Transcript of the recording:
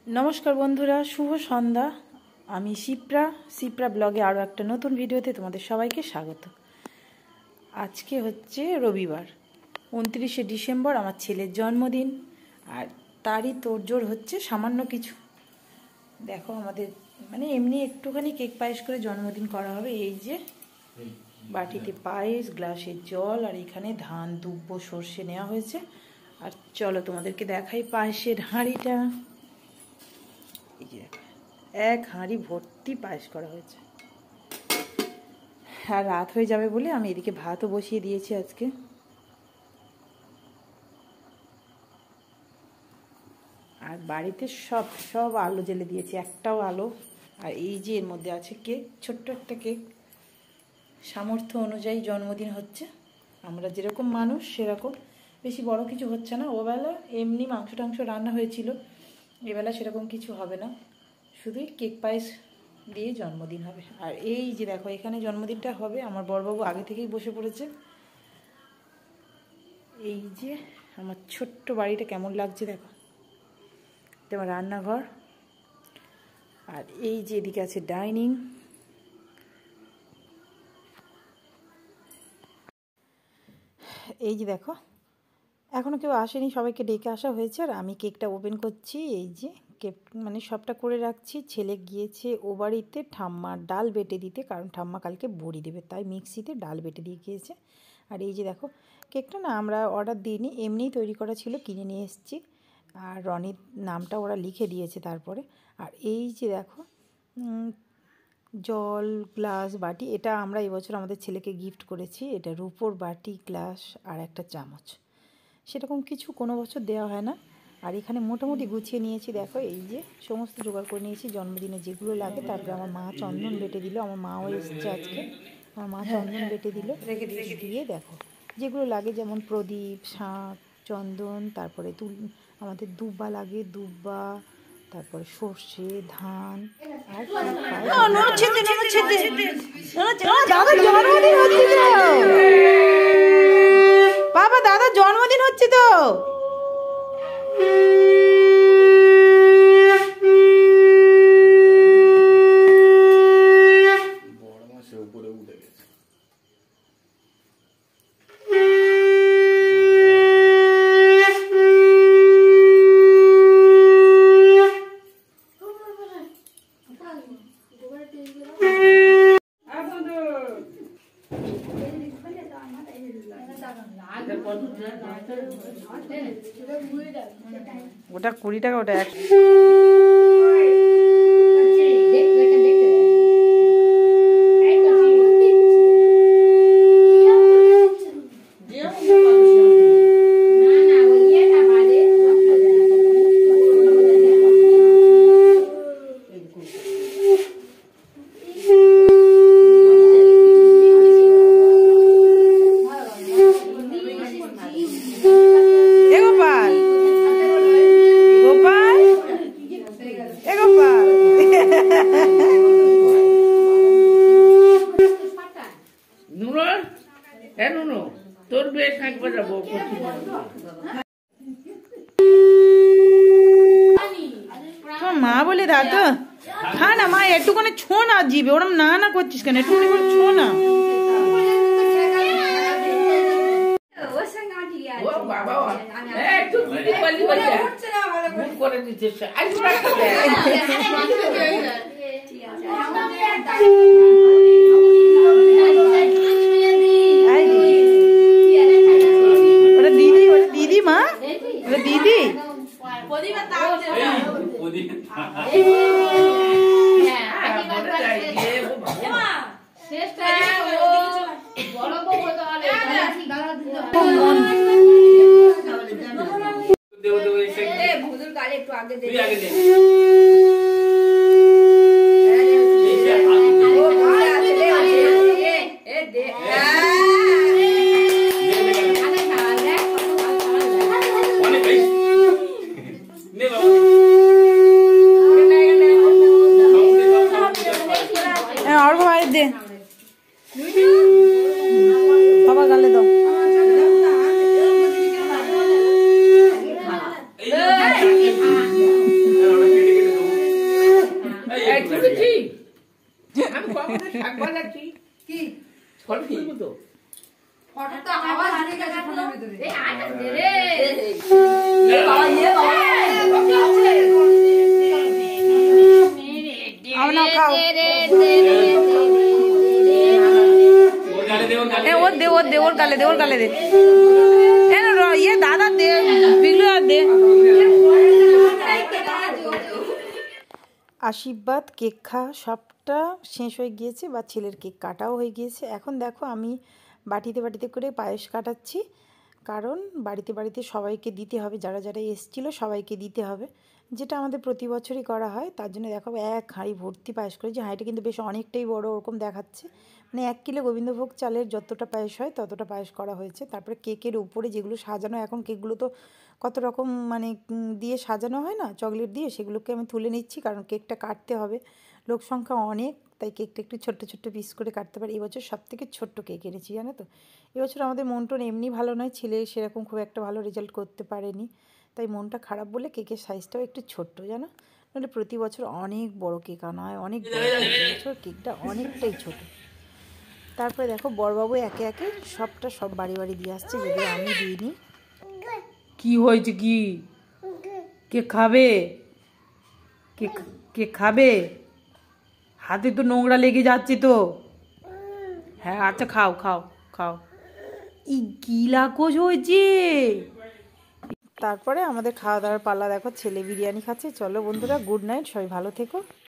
नमस्कार बंधुरा शुभ सन्ध्या आमी शिप्रा ब्लगे आरो एक नतून भिडियोते तोमादेर सबाइके स्वागत। आज के होच्छे रविवार 29 डिसेम्बर आमार छेलेर जन्मदिन और तारই तोड़जोड़ होच्छे सामान्य किछु। देखो आमादेर माने एमনি एकटुखानी केक पायेस करे जन्मदिन करा होबे। এই যে বাটিতে পায়েস গ্লাসে জল আর এখানে ধান দুব্বো সরষে নেওয়া হয়েছে। আর চলো তোমাদেরকে দেখাই পায়েসের হাঁড়িটা। एक हाँड़ी भर्ती पायस करा হয়েছে। আর রাত হয়ে যাবে বলে আমি এদিকে ভাতও বসিয়ে দিয়েছি আজকে। আর বাড়িতে সব আলো জ্বেলে দিয়েছি, একটাও আলো। আর এই যে এর মধ্যে আছে কেক, ছোট্ট একটা কেক। সামর্থ্য অনুযায়ী জন্মদিন হচ্ছে, আমরা যেরকম মানুষ সেরকম, বেশি বড় কিছু হচ্ছে না। ওবেলা এমনি মাংস টাংস রান্না হয়েছিল, এবেলা সেরকম কিছু হবে না, শুধুই কেক পায়েস দিয়ে জন্মদিন হবে। আর এই যে দেখো এখানে জন্মদিনটা হবে, আমার বড়বাবু আগে থেকেই বসে পড়েছে। এই যে আমার ছোট্ট বাড়িটা কেমন লাগছে দেখো, এটা আমার রান্নাঘর। আর এই যে এদিকে আছে ডাইনিং। এই যে দেখো এখনো কেউ আসেনি, সবাইকে ডেকে আসা হয়েছে। আর আমি কেকটা ওপেন করছি। এই যে কেক মানে সবটা করে রাখছি। ছেলে গিয়েছে ও বাড়িতে ঠাম্মার ডাল বেটে দিতে, কারণ ঠাম্মা কালকে বড়ি দেবে, তাই মিক্সিতে ডাল বেটে দিয়ে গিয়েছে। আর এই যে দেখো কেকটা না আমরা অর্ডার দিইনি, এমনিই তৈরি করা ছিল, কিনে নিয়ে এসেছি। আর রনির নামটা ওরা লিখে দিয়েছে তারপরে। আর এই যে দেখো জল গ্লাস বাটি, এটা আমরা এবছর আমাদের ছেলেকে গিফট করেছি। এটা রূপোর বাটি গ্লাস আর একটা চামচ, সেরকম কিছু কোনো বছর দেওয়া হয় না। আর এখানে মোটামুটি গুছিয়ে নিয়েছি, দেখো এই যে সমস্ত জোগাড় করে নিয়েছি জন্মদিনে যেগুলো লাগে। তারপরে আমার মা চন্দন বেটে দিল, আমার মাও এসছে আজকে, আমার মা চন্দন বেটে দিল, রেখে দিয়ে দেখো যেগুলো লাগে, যেমন প্রদীপ, শাঁখ, চন্দন, তারপরে আমাদের দুব্বা লাগে, দুব্বা, তারপরে সর্ষে, ধান। আর বাবা দাদার জন্মদিন হচ্ছে তো। ওটা 20 টাকা, ওটা 100। মা বলে দাদা খা না, মা একটুখানি ছো না জিবে, ওরম না না করছিস কেন, একটুখানি করে ছো না। ওটা দিদি, ওটা দিদি মা, ওটা দিদি। और दे बाबा गाले दो। গালে দে, ওর গালে দে। ইয়ে দাদা দে, বিগলু আর দে। আশীর্বাদ কেক খাওয়া সবটা শেষ হয়ে গিয়েছে, বা ছেলের কেক কাটাও হয়ে গিয়েছে। এখন দেখো আমি বাটিতে বাটিতে করে পায়েস কাটাচ্ছি, কারণ বাড়িতে বাড়িতে সবাইকে দিতে হবে, যারা যারা এসেছিলো সবাইকে দিতে হবে, যেটা আমাদের প্রতি বছরই করা হয়। তার জন্য দেখো এক হাঁড়ি ভর্তি পায়েস করেছি। হাঁড়িটা কিন্তু বেশ অনেকটাই বড়, ওরকম দেখাচ্ছে, মানে 1 কিলো গোবিন্দভোগ চালের যতটা পায়েস হয় ততটা পায়েস করা হয়েছে। তারপরে কেকের উপরে যেগুলো সাজানো, এখন কেকগুলো তো কত রকম মানে দিয়ে সাজানো হয় না, চকলেট দিয়ে, সেগুলোকে আমি তুলে নিচ্ছি, কারণ কেকটা কাটতে হবে, লোক সংখ্যা অনেক, তাই কেকটা একটু ছোট্ট ছোট্ট পিস করে কাটতে পারি। এবছর সবথেকে ছোট্ট কেক এনেছি, জানো তো। এবছর আমাদের মন টন এমনি ভালো নয়, ছেলে সেরকম খুব একটা ভালো রেজাল্ট করতে পারেনি, তাই মনটা খারাপ বলে কেকের সাইজটাও একটু ছোট্ট, জানো। নাহলে প্রতি বছর অনেক বড় কেক আনা হয়, অনেক বড়। বছর কেকটা অনেকটাই ছোট। তারপরে দেখো বড়বাবু একে একে সব বাড়ি বাড়ি দিয়ে আসছে, যদি আমি দিইনি। কি হয়েছে, কি কেক খাবে? কেক খাবে? হাতে তো নোংরা লেগে যাচ্ছে তো। হ্যাঁ আচ্ছা, খাও খাও খাও। ই কি লাকোজ হয়েছে। তারপরে আমাদের খাওয়া দাওয়ার পালা। দেখো ছেলে বিরিয়ানি খাচ্ছে। চলো বন্ধুরা, গুড নাইট, সবাই ভালো থেকো।